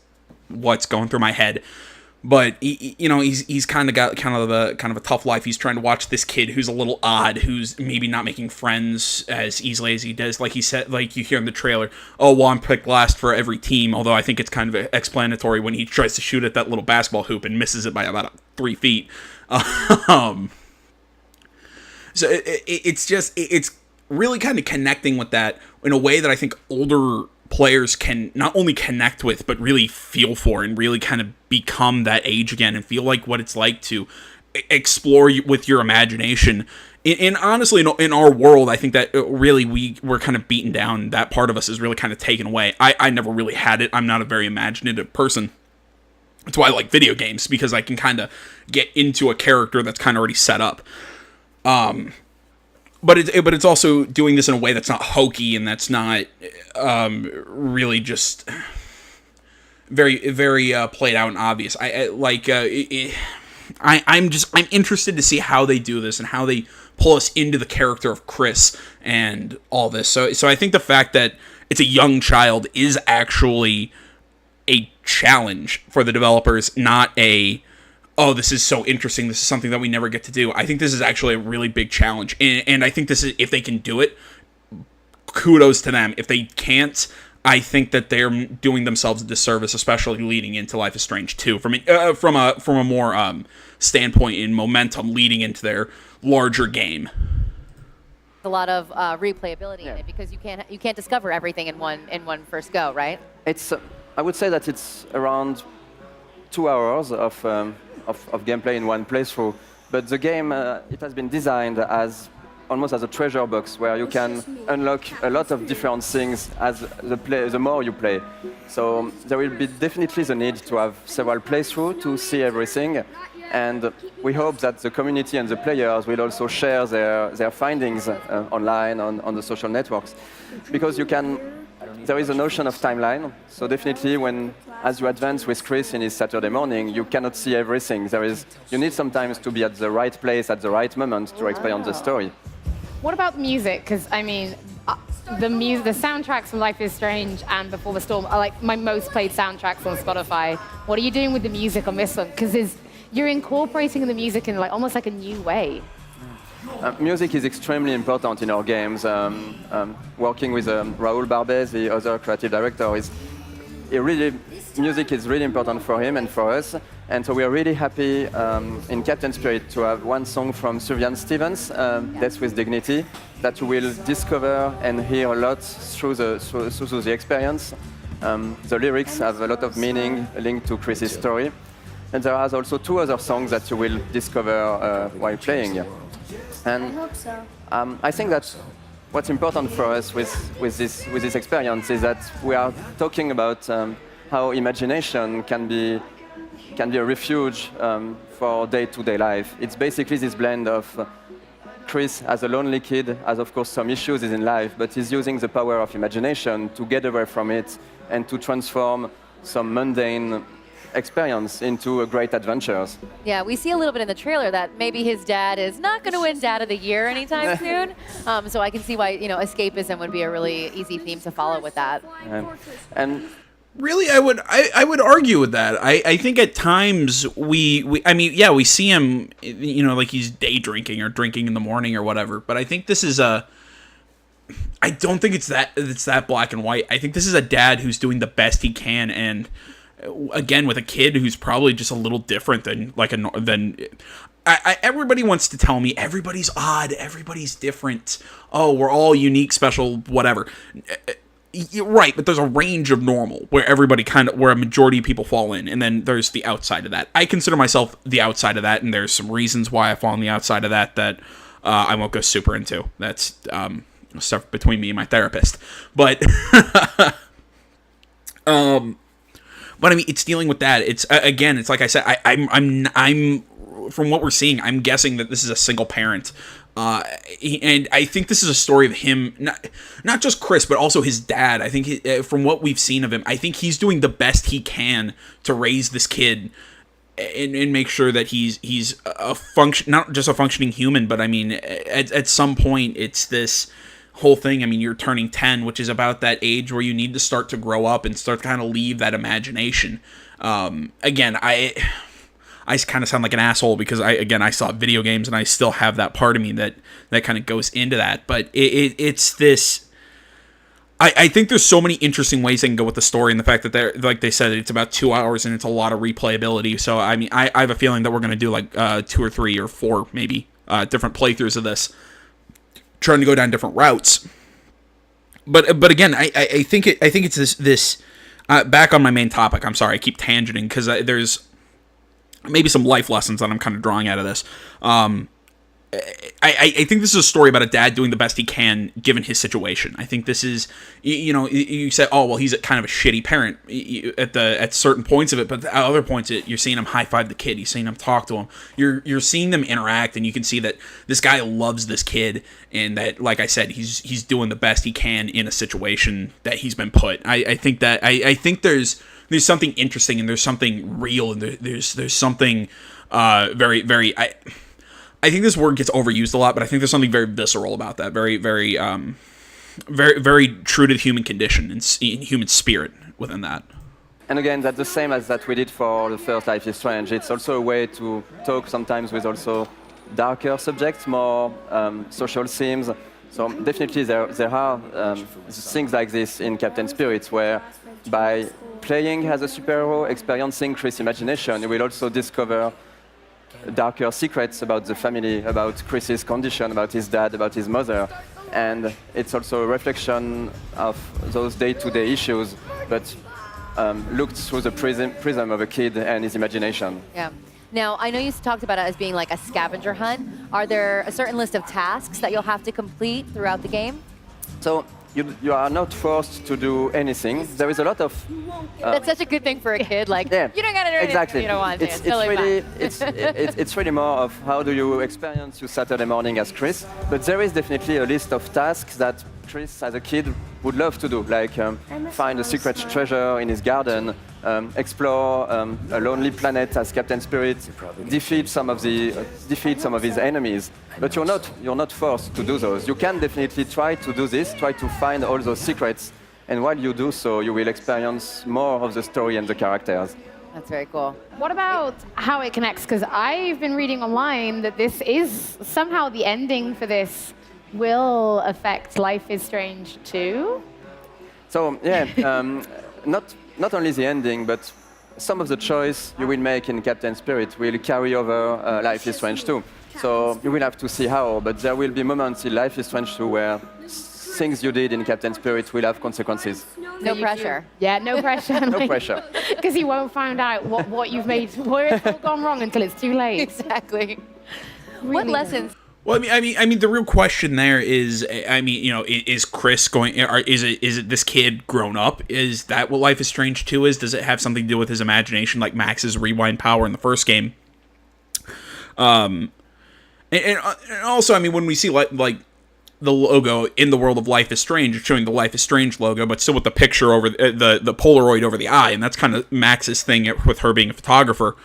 what's going through my head. But you know, he's kind of got kind of a tough life. He's trying to watch this kid who's a little odd, who's maybe not making friends as easily as he does. Like he said, like you hear in the trailer, oh well, I'm picked last for every team. Although I think it's kind of explanatory when he tries to shoot at that little basketball hoop and misses it by about 3 feet. So it's really kind of connecting with that in a way that I think older players can not only connect with, but really feel for, and really kind of become that age again and feel like what it's like to explore with your imagination. And honestly, in our world, I think that really we're kind of beaten down. That part of us is really kind of taken away. I never really had it. I'm not a very imaginative person. That's why I like video games, because I can kind of get into a character that's kind of already set up. But it's also doing this in a way that's not hokey and that's not really just very played out and obvious. I'm interested to see how they do this and how they pull us into the character of Chris and all this. So I think the fact that it's a young child is actually a challenge for the developers, not a, oh, this is so interesting, this is something that we never get to do. I think this is actually a really big challenge. And I think this is, if they can do it, kudos to them. If they can't, I think that they're doing themselves a disservice, especially leading into Life is Strange 2. From a more standpoint in momentum leading into their larger game. A lot of replayability in it, because you can't discover everything in one first go, right? It's I would say that it's around 2 hours of gameplay in one playthrough, but the game it has been designed as almost as a treasure box where you can unlock a lot of different things as the more you play. So there will be definitely the need to have several playthroughs to see everything, and we hope that the community and the players will also share their findings online on the social networks, because there is a notion of timeline. So definitely as you advance with Chris in his Saturday morning, you cannot see everything. You need sometimes to be at the right place at the right moment to experience the story. What about music? Because I mean, the soundtracks from Life is Strange and Before the Storm are like my most played soundtracks on Spotify. What are you doing with the music on this one? Because you're incorporating the music in like almost like a new way. Music is extremely important in our games. Working with Raoul Barbez, the other creative director, music is really important for him and for us. And so we are really happy in Captain Spirit to have one song from Sufjan Stevens, Death with Dignity, that you will discover and hear a lot through the experience. The lyrics have a lot of meaning linked to Chris's story. And there are also 2 other songs that you will discover while playing. And I think that what's important for us with this experience is that we are talking about how imagination can be a refuge for day-to-day life. It's basically this blend of Chris as a lonely kid, has of course some issues in life, but he's using the power of imagination to get away from it and to transform some mundane experience into great adventures. Yeah, we see a little bit in the trailer that maybe his dad is not going to win Dad of the Year anytime soon. So I can see why, escapism would be a really easy theme to follow with that. And really, I would argue with that. I think at times we see him, like he's day drinking or drinking in the morning or whatever. But I think this is I don't think it's that black and white. I think this is a dad who's doing the best he can, and again, with a kid who's probably just a little different than everybody wants to tell me everybody's odd, everybody's different. Oh, we're all unique, special, whatever. You're right, but there's a range of normal where where a majority of people fall in, and then there's the outside of that. I consider myself the outside of that, and there's some reasons why I fall on the outside of that I won't go super into. That's stuff between me and my therapist. But but I mean, it's dealing with that. It's again, it's like I said, I'm from what we're seeing, I'm guessing that this is a single parent. And I think this is a story of him, not just Chris, but also his dad. I think from what we've seen of him, I think he's doing the best he can to raise this kid and make sure that he's not just a functioning human, but I mean, at some point, it's this whole thing. I mean, you're turning 10, which is about that age where you need to start to grow up and start to kind of leave that imagination. Again, I kind of sound like an asshole because I saw video games and I still have that part of me that kind of goes into that. But it's this. I think there's so many interesting ways they can go with the story, and the fact that they're, like they said, it's about 2 hours and it's a lot of replayability. So I mean, I have a feeling that we're going to do like 2 or 3 or 4 maybe different playthroughs of this, trying to go down different routes. But again, I think it's this back on my main topic. I'm sorry, I keep tangenting because there's maybe some life lessons that I'm kind of drawing out of this. I think this is a story about a dad doing the best he can given his situation. I think this is, you say, oh, well, he's kind of a shitty parent at certain points of it, but at other points, you're seeing him high-five the kid, you're seeing him talk to him, you're seeing them interact, and you can see that this guy loves this kid, and that, like I said, he's doing the best he can in a situation that he's been put. I think there's something interesting, and there's something real, and there's something very, very. I think this word gets overused a lot, but I think there's something very visceral about that. Very, very, very, very true to the human condition and human spirit within that. And again, that's the same as that we did for the first Life is Strange. It's also a way to talk sometimes with also darker subjects, more social themes. So definitely there are things like this in Captain Spirit, where by playing as a superhero, experiencing Chris' imagination, you will also discover darker secrets about the family, about Chris's condition, about his dad, about his mother. And it's also a reflection of those day-to-day issues, but looked through the prism of a kid and his imagination. Yeah. Now, I know you talked about it as being like a scavenger hunt. Are there a certain list of tasks that you'll have to complete throughout the game? So you are not forced to do anything. There is a lot of... That's such a good thing for a kid. Like, yeah, you don't got to do anything exactly. if you don't want to. It's really, it's really more of how do you experience your Saturday morning as Chris. But there is definitely a list of tasks that Chris, as a kid, would love to do, like find a secret treasure in his garden, explore a lonely planet as Captain Spirit, defeat some of his enemies. But you're not forced to do those. You can definitely try to do this, try to find all those secrets, and while you do so, you will experience more of the story and the characters. That's very cool. What about how it connects? Because I've been reading online that this is somehow the ending for this will affect Life is Strange 2. So yeah, not only the ending, but some of the choice you will make in Captain Spirit will carry over Life is Strange 2. So you will have to see how, but there will be moments in Life is Strange 2 where things you did in Captain Spirit will have consequences. No pressure. Yeah, no pressure. No pressure. Because you won't find out what you've made, where it's all gone wrong until it's too late. Exactly. Really What lessons? Well, I mean, the real question there is, is Chris going, or is it this kid grown up? Is that what Life is Strange 2 is? Does it have something to do with his imagination, like Max's rewind power in the first game? And also, I mean, when we see like the logo in the world of Life is Strange, it's showing the Life is Strange logo, but still with the picture over the Polaroid over the eye, and that's kind of Max's thing with her being a photographer.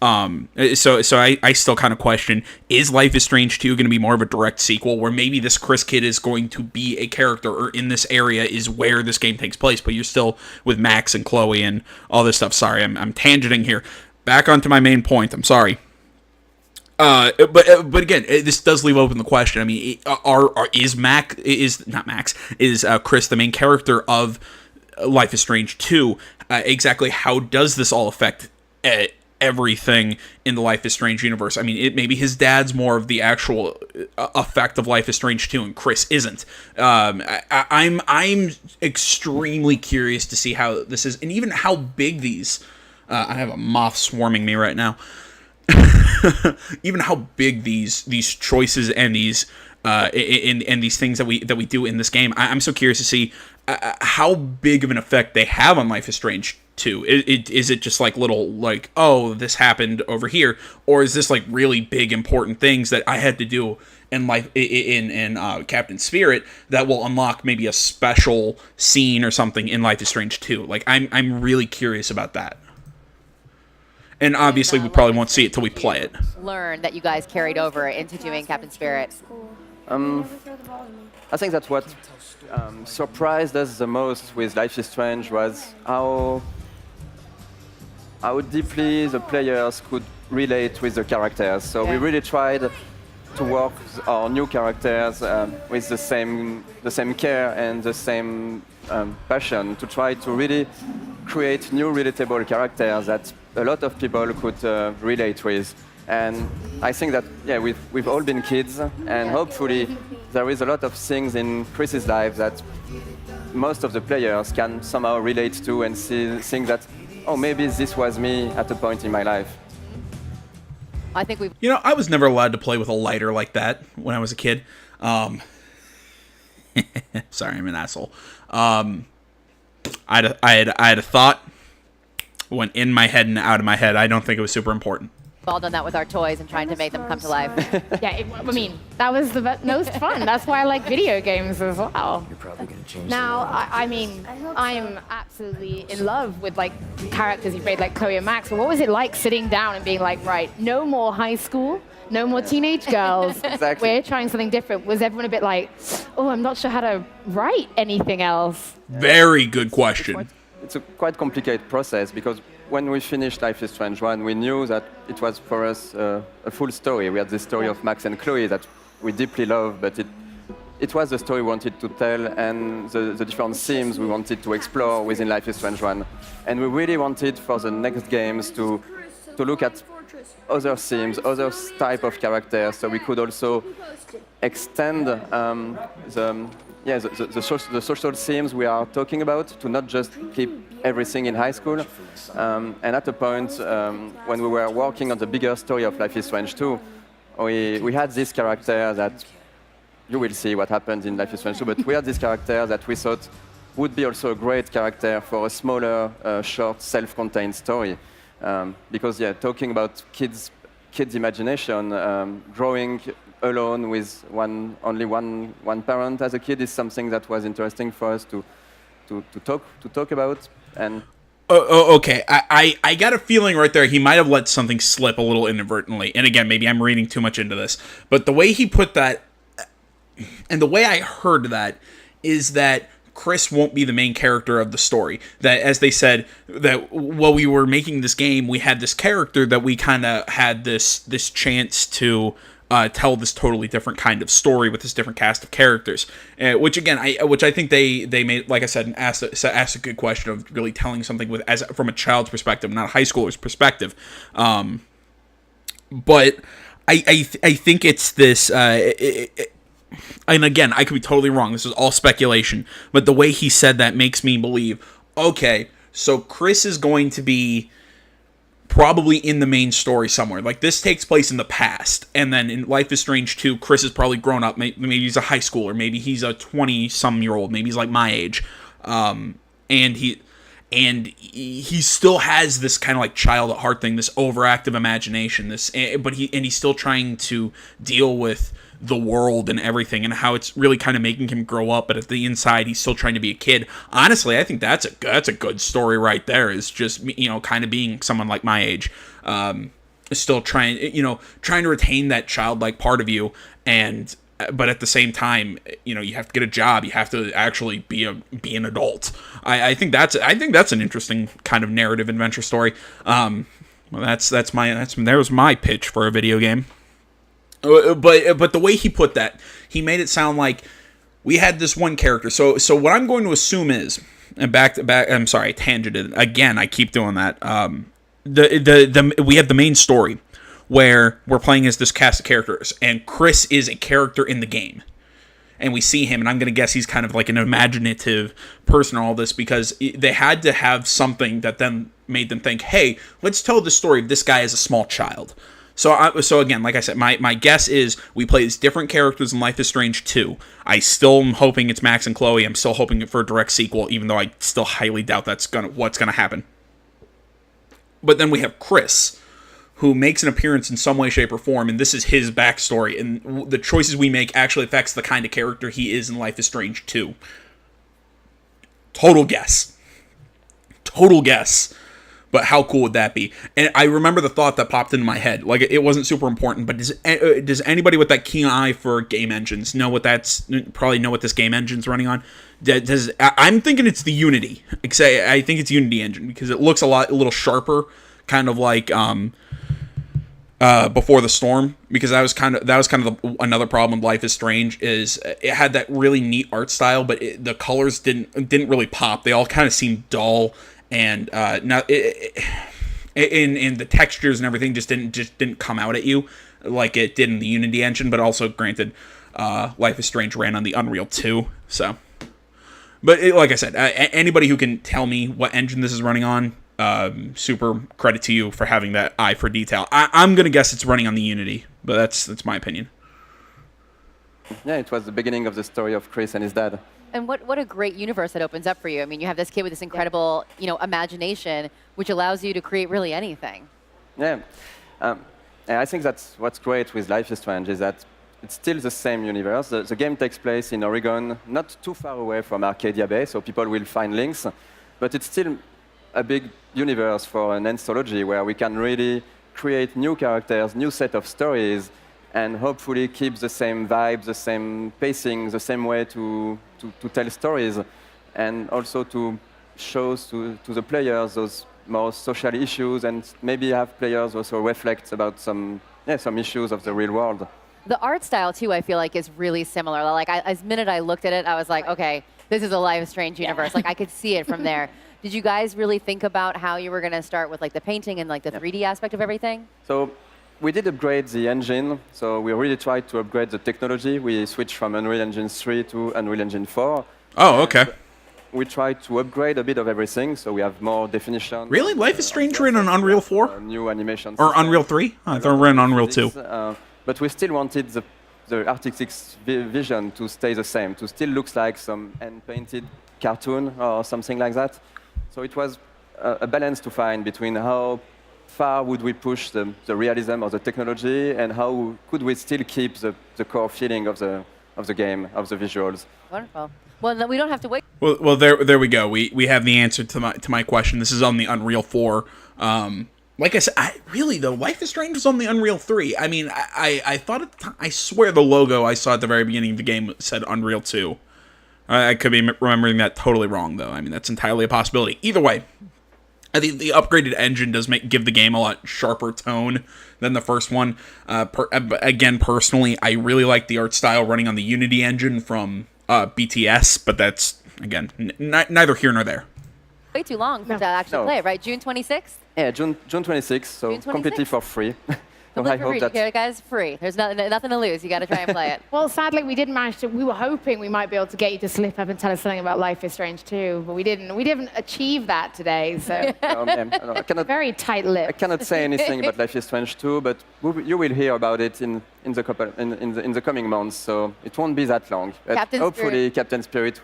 So I still kind of question, is Life is Strange 2 going to be more of a direct sequel where maybe this Chris kid is going to be a character, or in this area is where this game takes place, but you're still with Max and Chloe and all this stuff. Sorry, I'm tangenting here. Back onto my main point. I'm sorry. But again, this does leave open the question. I mean, is Chris the main character of Life is Strange 2? Exactly how does this all affect everything in the Life is Strange universe. I mean, maybe his dad's more of the actual effect of Life is Strange 2, and Chris isn't. I'm extremely curious to see how this is, and even how big these. I have a moth swarming me right now. Even how big these choices and these and these things that we do in this game. I'm so curious to see how big of an effect they have on Life is Strange 2. Is it just like little, like, oh, this happened over here, or is this like really big important things that I had to do in Captain Spirit that will unlock maybe a special scene or something in Life is Strange 2? Like, I'm really curious about that. And obviously, we probably won't see it till we play it. Learn that you guys carried over into doing Captain Spirit. I think that what surprised us the most with Life is Strange was how deeply the players could relate with the characters. So we really tried to work our new characters with the same care and the same passion to try to really create new relatable characters that a lot of people could relate with. And I think that, we've all been kids, and hopefully there is a lot of things in Chris's life that most of the players can somehow relate to and think that, oh, maybe this was me at a point in my life. I think we've... I was never allowed to play with a lighter like that when I was a kid. Sorry, I'm an asshole. I had a thought, went in my head and out of my head. I don't think it was super important. We've all done that with our toys and trying to make them come to life. I mean, that was the most fun. That's why I like video games as well. You're probably going to change Now, I mean, I'm absolutely in love with like characters you played, like Chloe and Max. But what was it like sitting down and being like, right, no more high school, no more teenage girls. Exactly. We're trying something different. Was everyone a bit like, oh, I'm not sure how to write anything else? Very good question. It's a quite complicated process because when we finished Life is Strange 1, we knew that it was for us a full story. We had the story of Max and Chloe that we deeply love, but it was the story we wanted to tell and the different themes we wanted to explore within Life is Strange 1. And we really wanted for the next games to look at other themes, other type of characters, so we could also extend the social themes we are talking about to not just keep everything in high school. And at a point when we were working on the bigger story of Life is Strange 2, we had this character that you will see what happened in Life is Strange 2, but we had this character that we thought would be also a great character for a smaller, short, self-contained story. Because talking about kids' imagination, growing alone with only one parent as a kid is something that was interesting for us to talk about. And okay, I got a feeling right there he might have let something slip a little inadvertently. And again, maybe I'm reading too much into this, but the way he put that, and the way I heard that, is that Chris won't be the main character of the story. That, as they said, that while we were making this game, we had this character that we kind of had this chance to tell this totally different kind of story with this different cast of characters. Which again, I think they made, like I said, and asked a good question of really telling something from a child's perspective, not a high schooler's perspective. But I think it's this. And again, I could be totally wrong. This is all speculation. But the way he said that makes me believe, okay, so Chris is going to be probably in the main story somewhere. Like, this takes place in the past. And then in Life is Strange 2, Chris has probably grown up. Maybe he's a high schooler. Maybe he's a 20-some-year-old. Maybe he's like my age. And he still has this kind of like child at heart thing, this overactive imagination, but he's still trying to deal with the world and everything, and how it's really kind of making him grow up, but at the inside he's still trying to be a kid. Honestly, I think that's a good story right there. Is just, kind of being someone like my age, still trying to retain that childlike part of you, but at the same time, you have to get a job. You have to actually be an adult. I think that's an interesting kind of narrative adventure story. Well, there's my pitch for a video game. But the way he put that, he made it sound like we had this one character. So what I'm going to assume is, and back, I'm sorry, I tangented again. I keep doing that. we have the main story where we're playing as this cast of characters, and Chris is a character in the game. And we see him, and I'm going to guess he's kind of like an imaginative person in all this, because they had to have something that then made them think, hey, let's tell the story of this guy as a small child. So again, like I said, my guess is we play as different characters in Life is Strange 2. I still am hoping it's Max and Chloe. I'm still hoping for a direct sequel, even though I still highly doubt what's gonna happen. But then we have Chris, who makes an appearance in some way, shape, or form, and this is his backstory, and the choices we make actually affects the kind of character he is in Life is Strange 2. Total guess. But how cool would that be? And I remember the thought that popped into my head. Like, it wasn't super important, but does anybody with that keen eye for game engines know what this game engine's running on? I'm thinking it's the Unity. I think it's Unity engine, because it looks a little sharper, kind of like Before the Storm, because that was kind of another problem with Life is Strange, is it had that really neat art style, but the colors didn't really pop. They all kind of seemed dull. And now, in the textures and everything just didn't come out at you like it did in the Unity engine. But also, granted, Life is Strange ran on the Unreal 2. So, but like I said, anybody who can tell me what engine this is running on, super credit to you for having that eye for detail. I'm gonna guess it's running on the Unity, but that's my opinion. Yeah, it was the beginning of the story of Chris and his dad. And what a great universe that opens up for you. I mean, you have this kid with this incredible, imagination, which allows you to create really anything. Yeah. And I think that's what's great with Life is Strange, is that it's still the same universe. The game takes place in Oregon, not too far away from Arcadia Bay, so people will find links. But it's still a big universe for an anthology where we can really create new characters, new set of stories, and hopefully keep the same vibe, the same pacing, the same way to tell stories, and also to show to the players those more social issues, and maybe have players also reflect about some issues of the real world. The art style, too, I feel like is really similar. Like, as minute I looked at it, I was like, okay, this is a Life is Strange universe. Like, I could see it from there. Did you guys really think about how you were going to start with, like, the painting and, like, the 3D aspect of everything? So we did upgrade the engine, so we really tried to upgrade the technology. We switched from Unreal Engine 3 to Unreal Engine 4. Oh, okay. We tried to upgrade a bit of everything, so we have more definition. Really? Life is Strange ran on Unreal 4? New animations. Or Unreal 3? I thought it ran on Unreal 2. But we still wanted the artistic vision to stay the same, to still look like some hand-painted cartoon or something like that. So it was a balance to find between how far would we push the realism of the technology, and how could we still keep the core feeling of the game, of the visuals. Wonderful. Well, no, we don't have to wait. Well, there we go. We have the answer to my question. This is on the Unreal 4. Like I said, Life is Strange was on the Unreal 3. I mean, I thought I swear the logo I saw at the very beginning of the game said Unreal 2. I could be remembering that totally wrong, though. I mean, that's entirely a possibility. Either way, I think the upgraded engine does give the game a lot sharper tone than the first one. Again, personally, I really like the art style running on the Unity engine from BTS, but that's, again, neither here nor there. Way too long to actually play it, right? June 26th? Yeah, June 26th, so June 26th? Completely for free. So Completely for free. You hear it, guys? Free. There's nothing to lose. You got to try and play it. Well, sadly, we didn't manage to. We were hoping we might be able to get you to slip up and tell us something about Life is Strange 2, but we didn't. We didn't achieve that today. So I cannot, very tight-lipped. I cannot say anything about Life is Strange 2, but you will hear about it in the coming months. So it won't be that long. Hopefully, Captain Spirit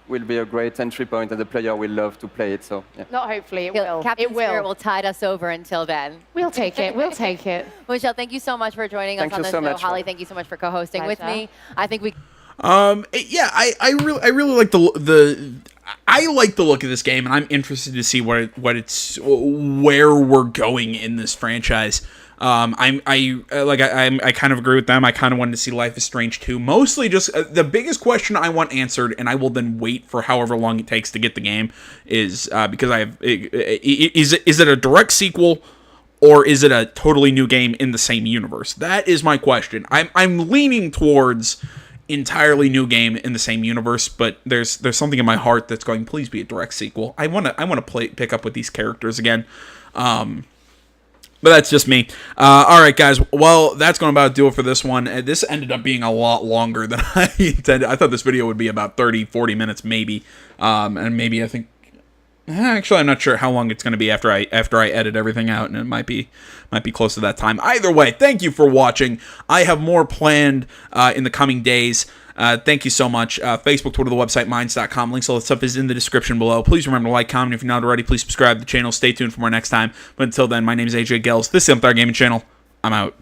will be a great entry point, and the player will love to play it. So yeah. Not hopefully, it will. Captain Spirit will tide us over until then. We'll take it. We'll take it. Michelle, thank you so much for joining us on the show. Holly, thank you so much for co-hosting with me. I think we. Yeah, I really like I like the look of this game, and I'm interested to see where we're going in this franchise. I kind of agree with them. I kind of wanted to see Life is Strange 2. Mostly just the biggest question I want answered, and I will then wait for however long it takes to get the game, is because is it a direct sequel, or is it a totally new game in the same universe? That is my question. I'm leaning towards entirely new game in the same universe, but there's something in my heart that's going, please be a direct sequel. I want to pick up with these characters again. But that's just me. All right, guys. Well, that's going to about do it for this one. This ended up being a lot longer than I intended. I thought this video would be about 30, 40 minutes maybe. And maybe I think... Actually, I'm not sure how long it's going to be after I edit everything out, and it might be close to that time. Either way, thank you for watching. I have more planned in the coming days. Thank you so much. Facebook, Twitter, the website, minds.com. Links, all that stuff is in the description below. Please remember to like, comment. If you're not already, please subscribe to the channel. Stay tuned for more next time. But until then, my name is AJ Gels. This is the Untitled Gaming Channel. I'm out.